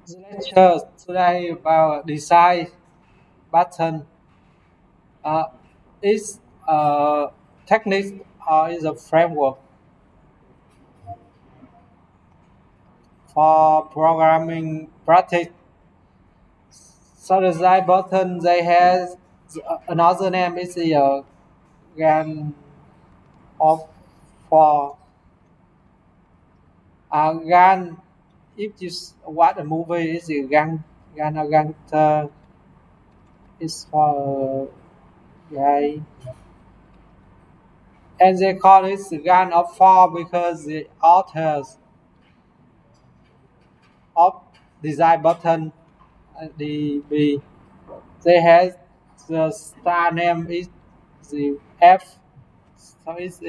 The lecture today about design pattern uh, is a technique or is a framework for programming practice. So design pattern they have another name is the GAN of for GAN. If you watch a movie, is the GAN is for guy. And they call it the gun of four because the authors of design button the they have the star name is the F, so it's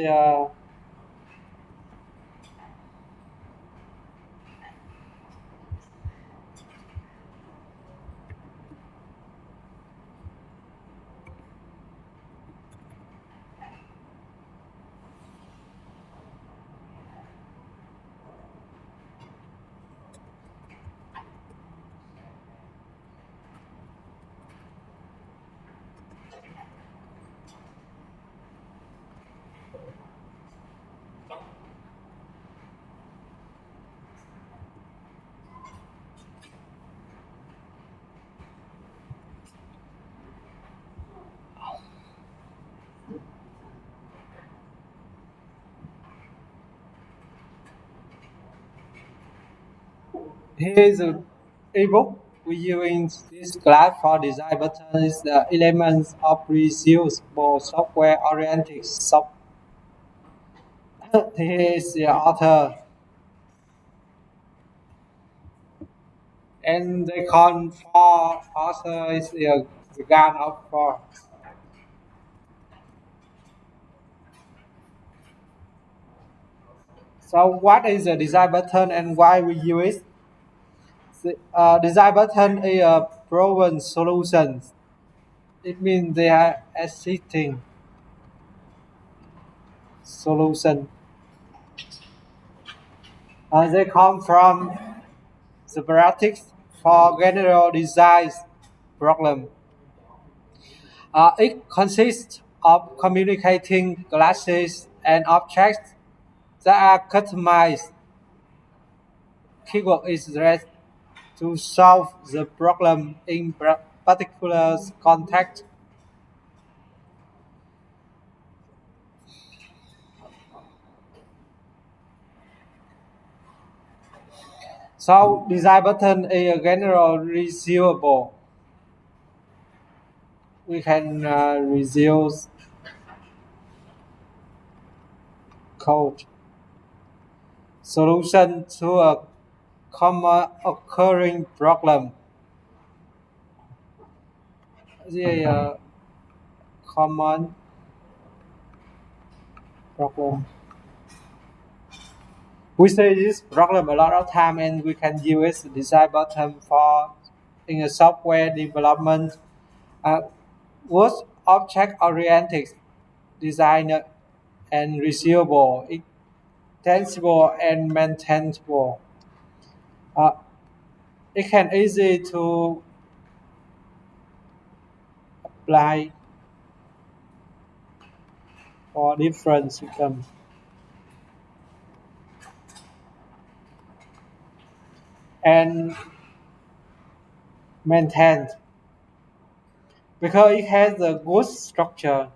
here is a ebook we use in this class for design button is the elements of reusable software oriented software. Here is the author and the con for author is the gun of four. So what is a design button and why we use it? Design button is a proven solution. It means they are existing solution. They come from the practice for general design problem. It consists of communicating classes and objects that are customized. Keyword is read to solve the problem in particular context. So design button is a general reusable. We can reuse code solution to a common occurring problem. The common problem. We see this problem a lot of time, and we can use design button for in a software development. Uh, was object-oriented design and reusable, extensible, and maintainable. Uh, it can easy to apply for different systems and maintained because it has a good structure.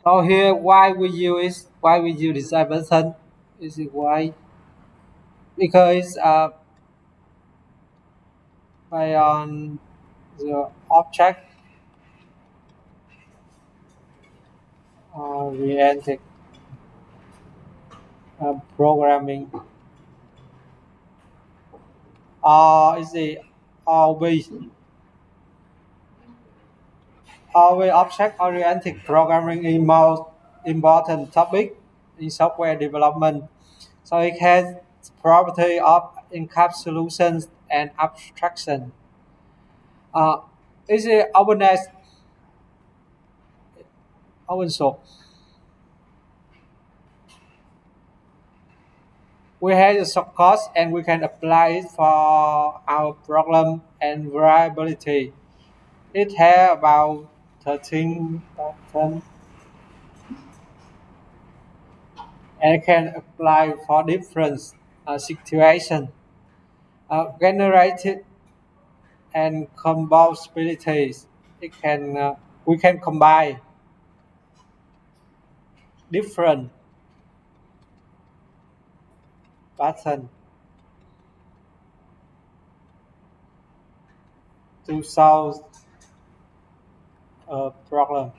So here, why we use design button is why because by on the object oriented programming is the always always object oriented programming is most important topic in software development. So it has property of encapsulation and abstraction. Uh, is it awareness also? We have the shortcut and we can apply it for our problem and variability. It has about 13 patterns and can apply for different situations. Generated and combustibilities. It can we can combine different patterns to solve a problem.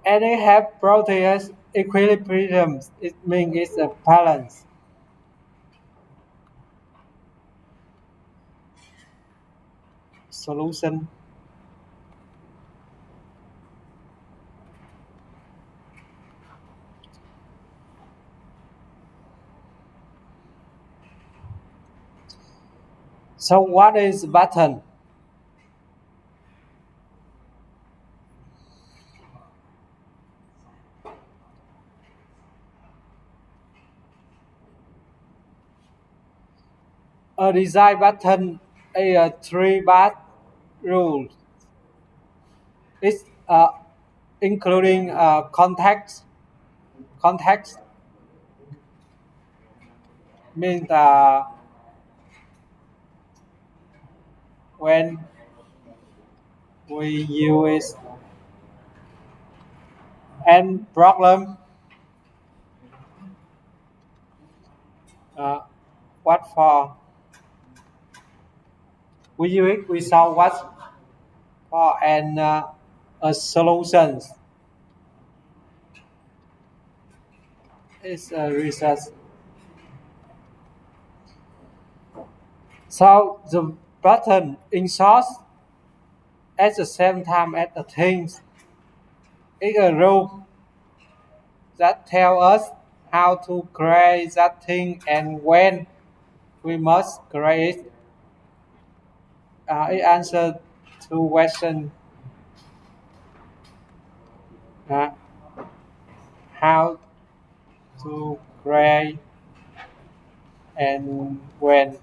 And they have proteus equilibrium. It means it's a balance solution. So what is pattern? A design pattern is a three-part rule. It's including context. Context means when we use and problem uh, what for we use it we solve what for and a solution is a research. So the pattern in short at the same time as a thing is a rule that tell us how to create that thing and when we must create it. It answers to question uh, how to create and when.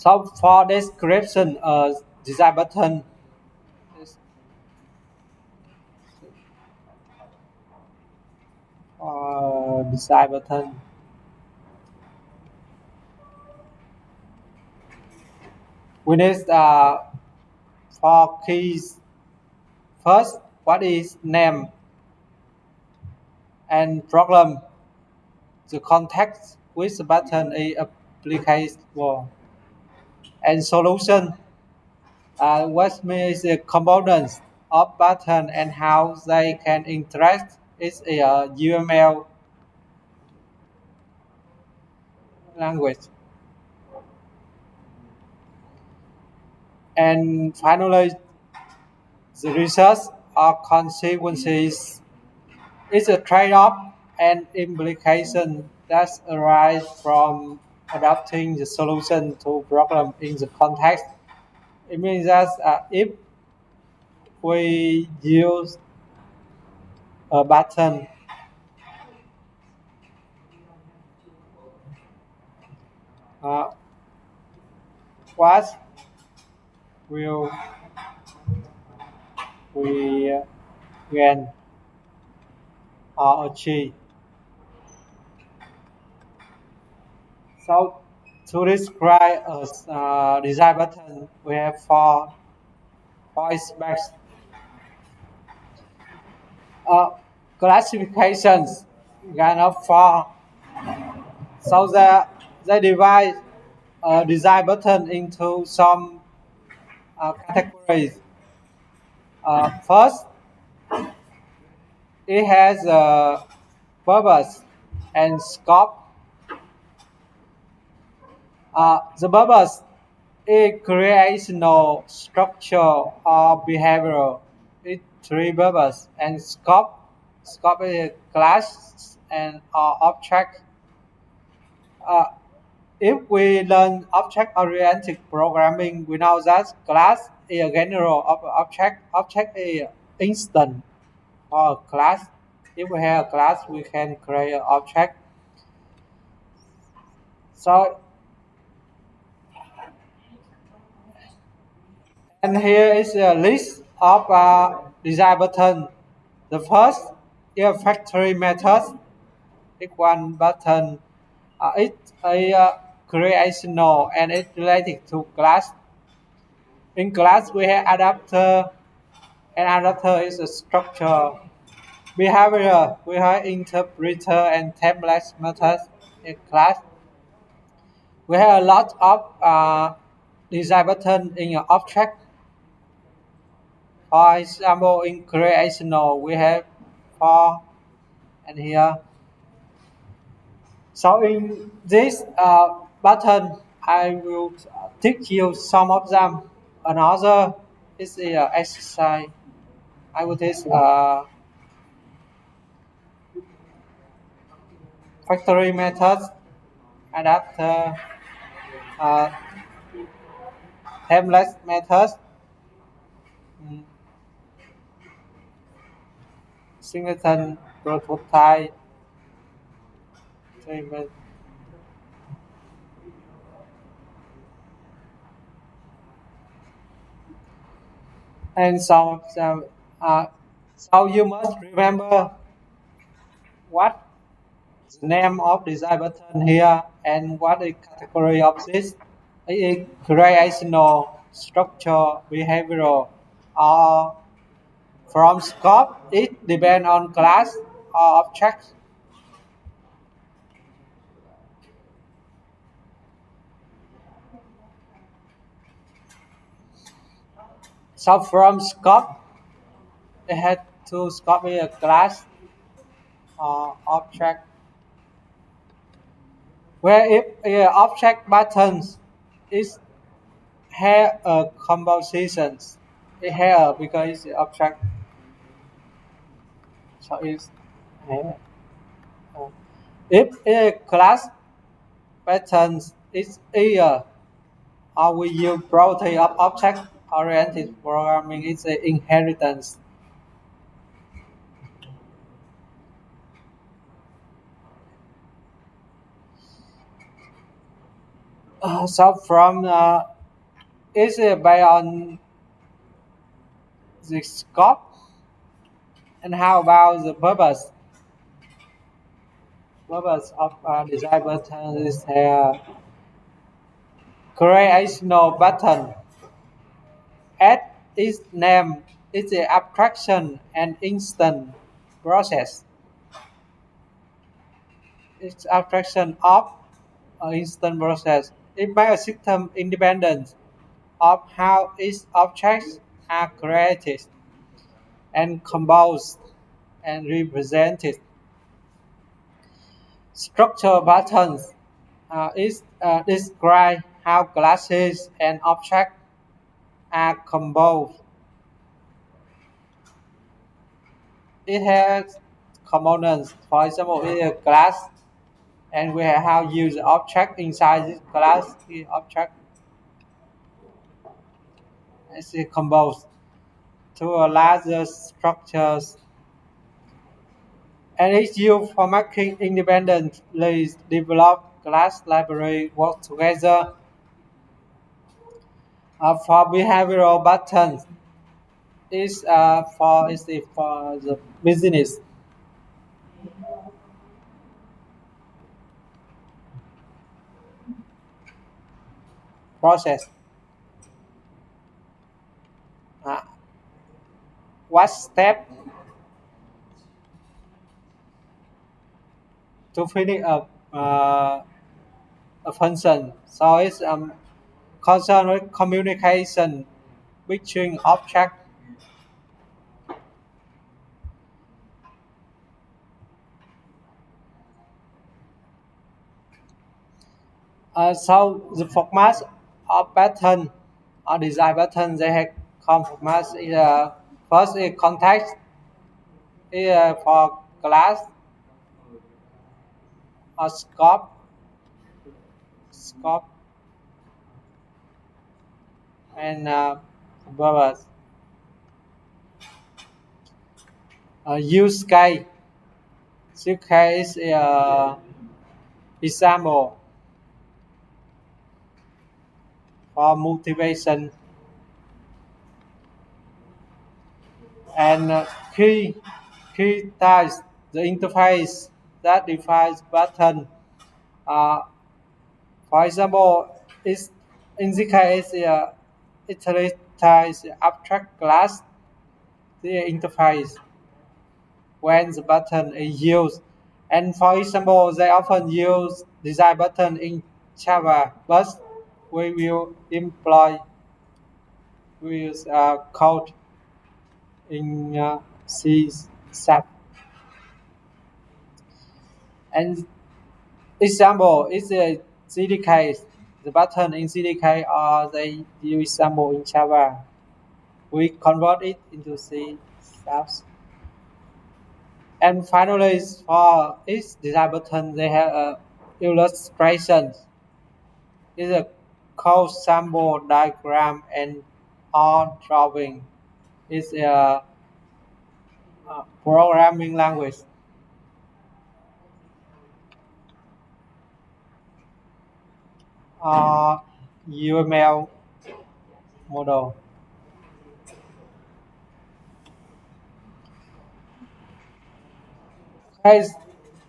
So for description, design button is design button. We need four keys. First, what is name and problem? The context which the button is applicable and solution. What means the components of button and how they can interact is a UML language. And finally, the results or consequences is a trade-off and implication that arise from adapting the solution to problem in the context. It means that if we use a button, uh, what will we gain or achieve? So to describe a design button, we have four aspects. Uh, Classifications kind of four. So they divide design button into some categories. First, it has a purpose and scope. The purpose is creational structure or behavior. It's three purpose and scope. Scope is class and object. Uh, if we learn object-oriented programming, we know that class is a general of object. Object is instant or a class. If we have a class, we can create an object. So, and here is a list of design button. The first is factory method. It's one button. It's a creational and it's related to class. In class, we have adapter, and adapter is a structure. Behavior, we have interpreter and template methods in class. We have a lot of design button in your object. For example, in creational, we have for and here. So in this button, I will teach you some of them. Another is the exercise. I will teach factory methods, adapter, uh, template methods, mm, Singleton prototype, treatment, and some of them. So you must remember what the name of design button here and what is category of this. It is creational, structure, behavioral, or from scope. It depends on class or object. So from scope, it had to scope is a class or object. Where if object buttons is have a composition, it have because it's object, so it's have. Uh, if a class patterns is either or we use property of object oriented programming is an inheritance. So from is based on the scope and how about the purpose? Purpose of design button is creational button. At its name is the abstraction and instant process. It's abstraction of an instant process. It makes a system independent of how its objects are created and composed and represented. Structure patterns is describe how classes and objects are composed. It has components. For example, it is a class, and we have how use the object inside this class. The object is composed to a larger structures, and it's used for making independently developed class library work together. For behavioral buttons, for the business process. Uh, what step to finish a function? So it's concerned with communication between object. So the format of pattern or design pattern they have come format is first is context is for class or scope and purpose. Use case is example for motivation and key types the interface that defines pattern. Uh, for example, is in this case utilize abstract class the interface when the button is used. And for example, they often use design button in Java, but we will employ we use code in C sharp. And example is a CDK, the button in CDK or they use example in Java. We convert it into C sharp. And finally, for each design button, they have a illustration. It's a code sample diagram and or drawing. It's a programming language. Uh, UML model. Guys,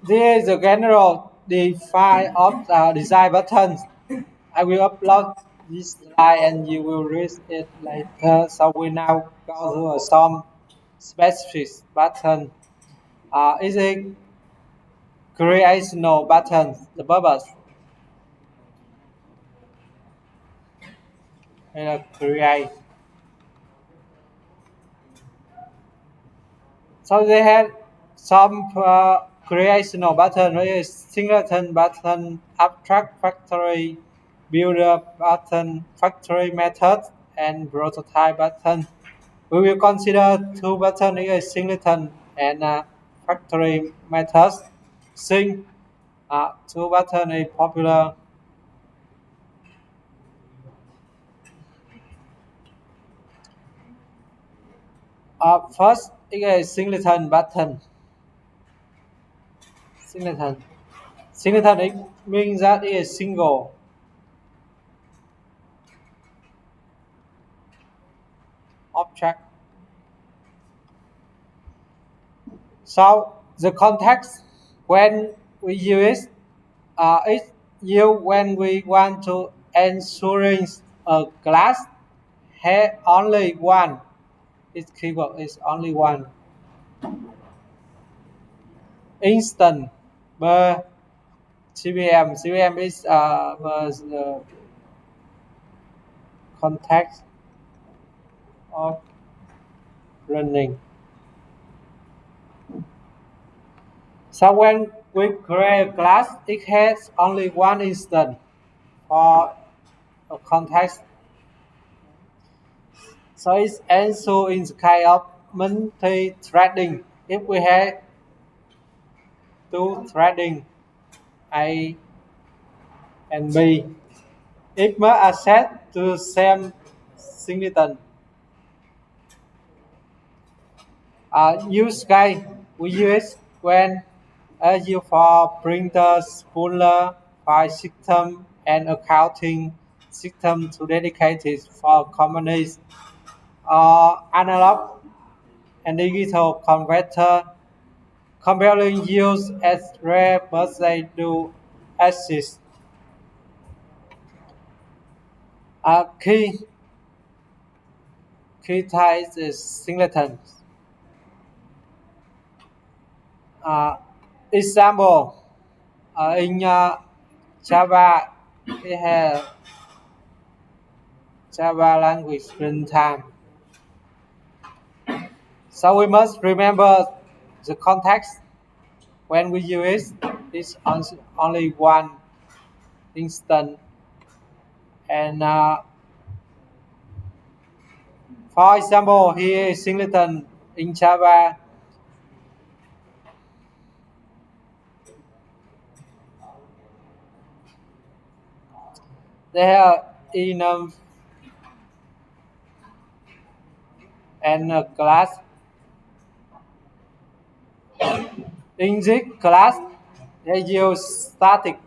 this is a general define of design buttons. I will upload this slide and you will read it later. So we now go to some specific button. Is a creational button, the purpose. Create. So they have some creational button, which is singleton button, abstract factory, builder button, factory method, and prototype button. We will consider two buttons, singleton and factory methods. Sing, two buttons is popular. First is a singleton button. Singleton. Singleton it means that it is single. Object. So the context when we use is used when we want to ensuring a class has only one. Its keyword is only one instant. But CVM is the context of learning. So when we create a class, it has only one instance for a context. So it's also in the case of multi-threading. If we have two threading A and B, it must access to the same singleton. Use case we use when you for printers, spooler, file system, and accounting system to dedicated for companies, analog and digital converter. Comparing use as rare, but they do exist. Key type is singleton. Example in Java, it has Java language runtime. So we must remember the context when we use it is only one instant. And for example, here is Singleton in Java. They have enum and a class. In this class, they use static.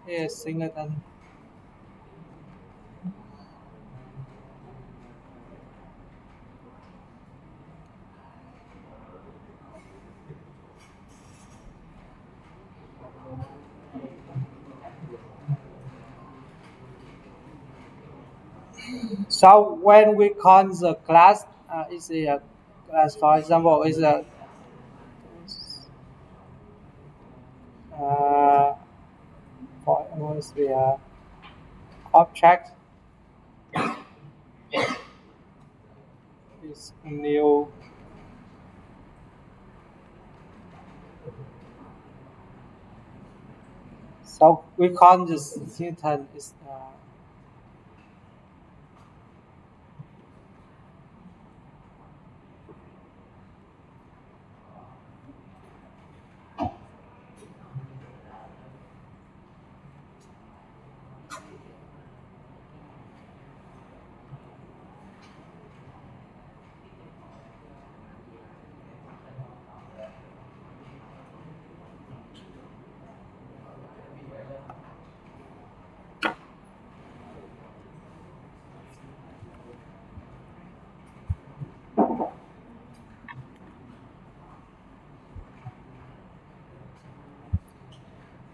Here is Singleton. So when we call the class, is a class. For example, is a uh, for was the object is new. So we call this Singleton is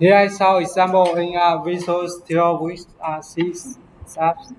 here I saw example in Visual Studio which C apps.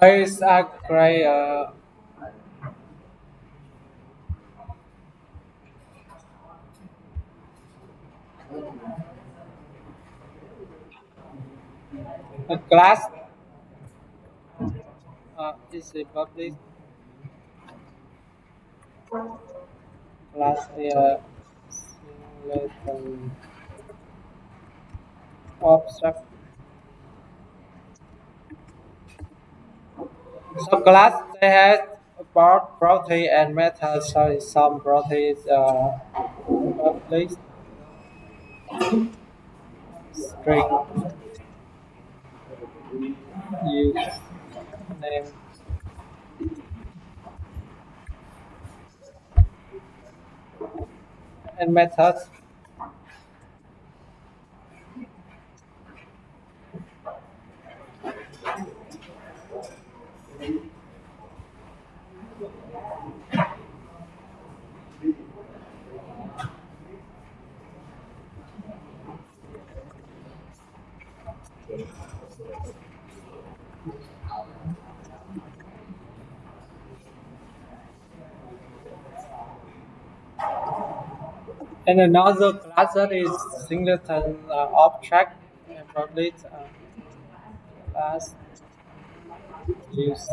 So it's a great a class is a public class Singleton object. So class they has about property and method. So some properties public string use name and methods. And another class that is singleton object and public class use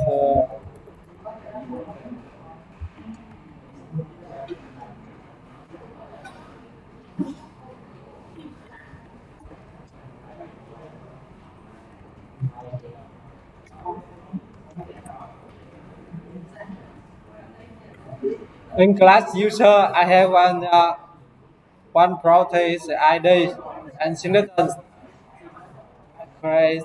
In class user, I have one property ID and Singleton create.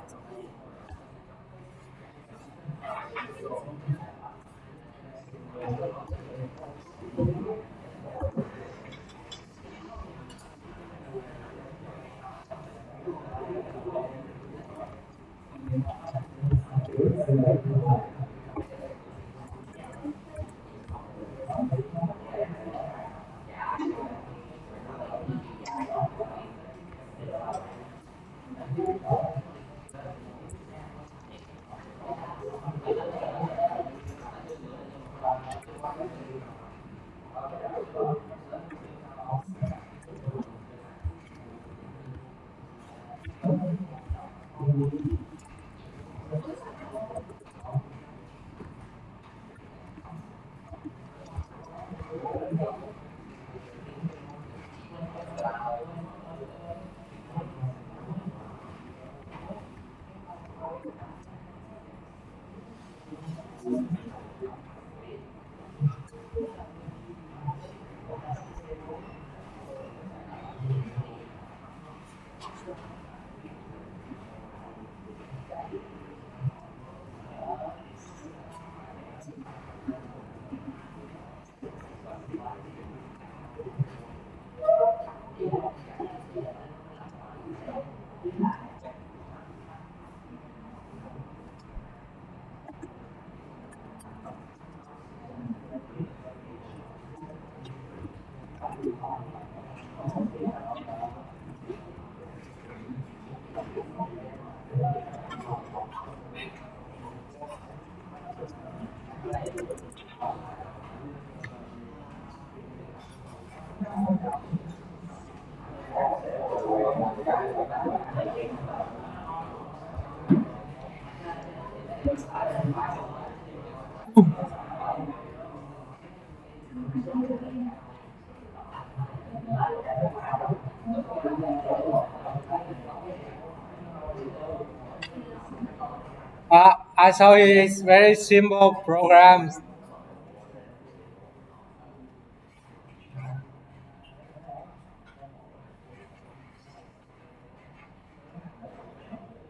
I saw it's very simple programs.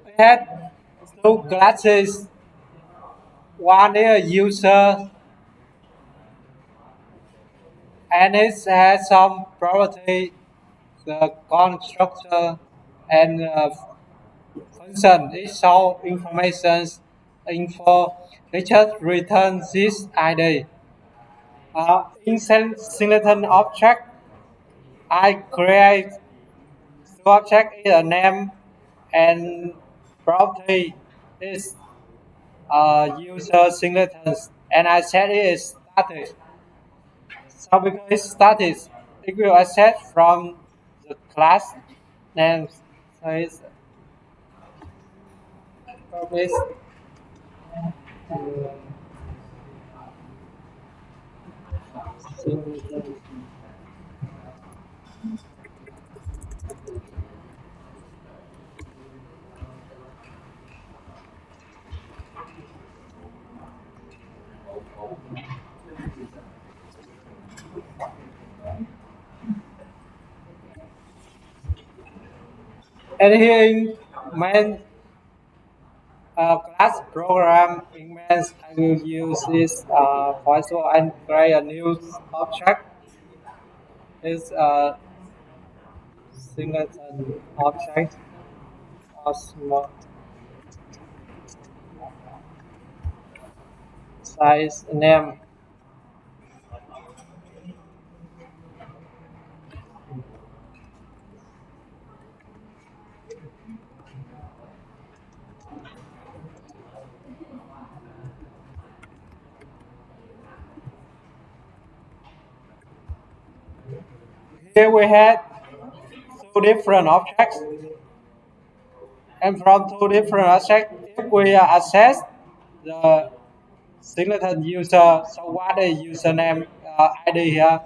We had two classes. One is a user and it has some property, the constructor and function. It shows information info. It just returns this ID. In Singleton object, I create two object is a name and property is user singletons and I set it is static. So because it's static, it will access from the class name. So it's probably singleton. And here in main class program in main, I will use this for example and create a new object. Is singleton object of small size name. Here we have two different objects, and from two different objects, if we access the singleton user, so what is username ID here?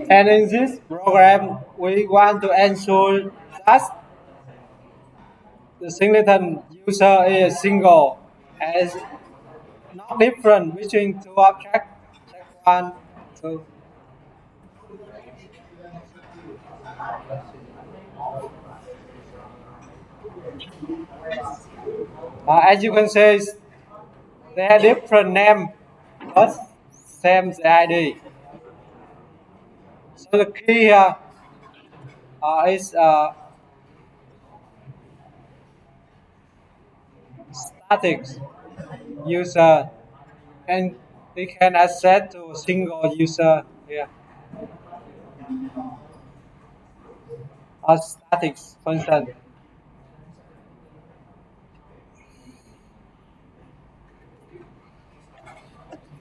And in this program, we want to ensure that the Singleton user is single and not different between two objects. Check one, two. As you can see, they have different name, but same ID. So the key here is static user, and we can access to single user here, a static function.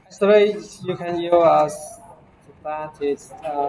Actually, you can use a static function.